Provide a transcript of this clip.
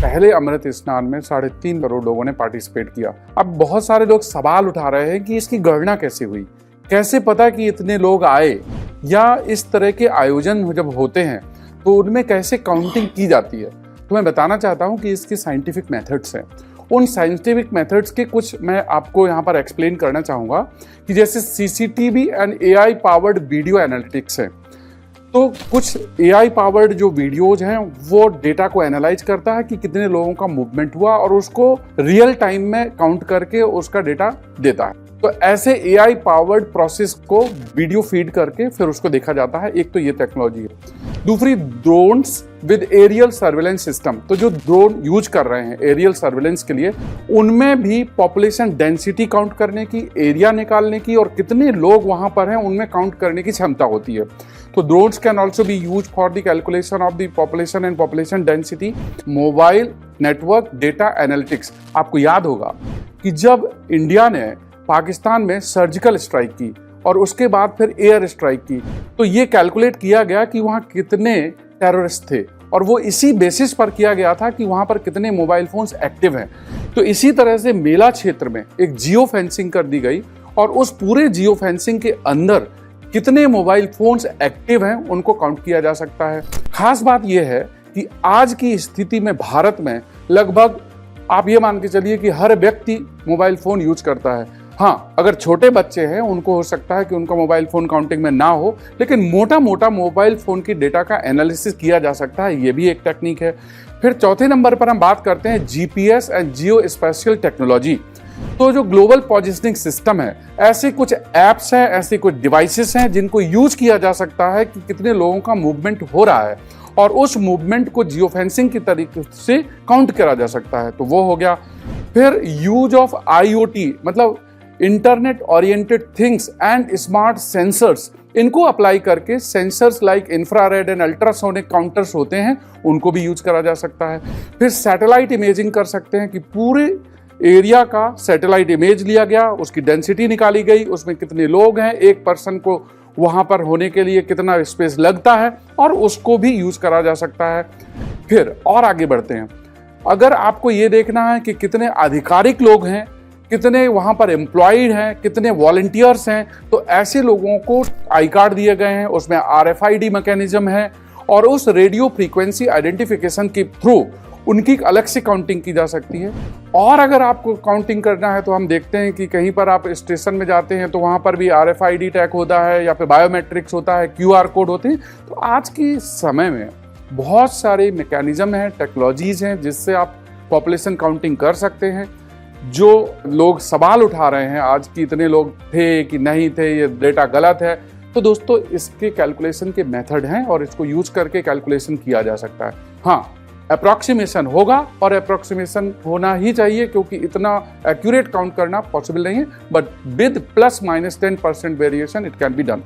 पहले अमृत स्नान में 3.5 करोड़ लोगों ने पार्टिसिपेट किया। अब बहुत सारे लोग सवाल उठा रहे हैं कि इसकी गणना कैसे हुई, कैसे पता कि इतने लोग आए, या इस तरह के आयोजन जब होते हैं तो उनमें कैसे काउंटिंग की जाती है। तो मैं बताना चाहता हूं कि इसके साइंटिफिक मेथड्स हैं। उन साइंटिफिक मेथड्स के कुछ मैं आपको यहाँ पर एक्सप्लेन करना चाहूँगा कि जैसे CCTV and AI powered video analytics है। तो कुछ एआई पावर्ड जो वीडियोज हैं वो डेटा को एनालाइज करता है कि कितने लोगों का मूवमेंट हुआ और उसको रियल टाइम में काउंट करके उसका डेटा देता है। तो ऐसे एआई पावर्ड प्रोसेस को वीडियो फीड करके फिर उसको देखा जाता है। एक तो ये टेक्नोलॉजी है। दूसरी, drones with aerial surveillance system. तो जो ड्रोन यूज कर रहे हैं एरियल सर्वेलेंस के लिए, उनमें भी पॉपुलेशन डेंसिटी काउंट करने की, एरिया निकालने की और कितने लोग वहां पर हैं उनमें काउंट करने की क्षमता होती है। तो drones can also be used for the calculation of the population and population density, mobile network data analytics। आपको याद होगा कि जब इंडिया ने पाकिस्तान में सर्जिकल स्ट्राइक की और उसके बाद फिर एयर स्ट्राइक की, तो ये कैलकुलेट किया गया कि वहाँ कितने टेररिस्ट थे और वो इसी बेसिस पर किया गया था कि वहाँ पर कितने मोबाइल फोन्स एक्टिव हैं। तो इसी तरह से मेला क्षेत्र में एक जियो फेंसिंग कर दी गई और उस पूरे जियो फेंसिंग के अंदर कितने मोबाइल फोन्स एक्टिव हैं उनको काउंट किया जा सकता है। खास बात यह है कि आज की स्थिति में भारत में लगभग आप ये मान के चलिए कि हर व्यक्ति मोबाइल फोन यूज करता है। हाँ, अगर छोटे बच्चे हैं उनको हो सकता है कि उनका मोबाइल फोन काउंटिंग में ना हो, लेकिन मोटा मोटा मोबाइल फोन की डेटा का एनालिसिस किया जा सकता है। ये भी एक टेक्निक है। फिर चौथे नंबर पर हम बात करते हैं GPS and geospatial technology. तो जो ग्लोबल पोजिशनिंग सिस्टम है, ऐसे कुछ ऐप्स हैं, ऐसे कुछ डिवाइसेस हैं जिनको यूज किया जा सकता है कि कितने लोगों का मूवमेंट हो रहा है और उस मूवमेंट को जियो फेंसिंग की तरीके से काउंट करा जा सकता है। तो वो हो गया। फिर यूज ऑफ आईओटी, मतलब internet oriented things and smart sensors, इनको अप्लाई करके sensors like infrared and ultrasonic counters होते हैं, उनको भी यूज करा जा सकता है। फिर सैटेलाइट इमेजिंग कर सकते हैं कि पूरे एरिया का सैटेलाइट इमेज लिया गया, उसकी डेंसिटी निकाली गई, उसमें कितने लोग हैं, एक पर्सन को वहां पर होने के लिए कितना स्पेस लगता है, और उसको भी यूज करा जा सकता है। फिर और आगे बढ़ते हैं। अगर आपको ये देखना है कि कितने आधिकारिक लोग हैं, कितने वहां पर एम्प्लॉयड हैं, कितने वॉलंटियर्स हैं, तो ऐसे लोगों को आई कार्ड दिए गए हैं, उसमें RFID मैकेनिज्म है और उस रेडियो फ्रीक्वेंसी आइडेंटिफिकेशन के थ्रू उनकी अलग से काउंटिंग की जा सकती है। और अगर आपको काउंटिंग करना है तो हम देखते हैं कि कहीं पर आप स्टेशन में जाते हैं तो वहाँ पर भी RFID टैग होता है या फिर बायोमेट्रिक्स होता है, QR कोड होते हैं। तो आज के समय में बहुत सारे मैकेनिज्म हैं, टेक्नोलॉजीज हैं जिससे आप पॉपुलेशन काउंटिंग कर सकते हैं। जो लोग सवाल उठा रहे हैं आज कि इतने लोग थे कि नहीं थे, ये डेटा गलत है, तो दोस्तों इसके कैलकुलेशन के मेथड हैं और इसको यूज करके कैलकुलेशन किया जा सकता है। हाँ, अप्रॉक्सीमेशन होगा और अप्रॉक्सीमेशन होना ही चाहिए क्योंकि इतना एक्यूरेट काउंट करना पॉसिबल नहीं है, but with ±10% variation it can be done.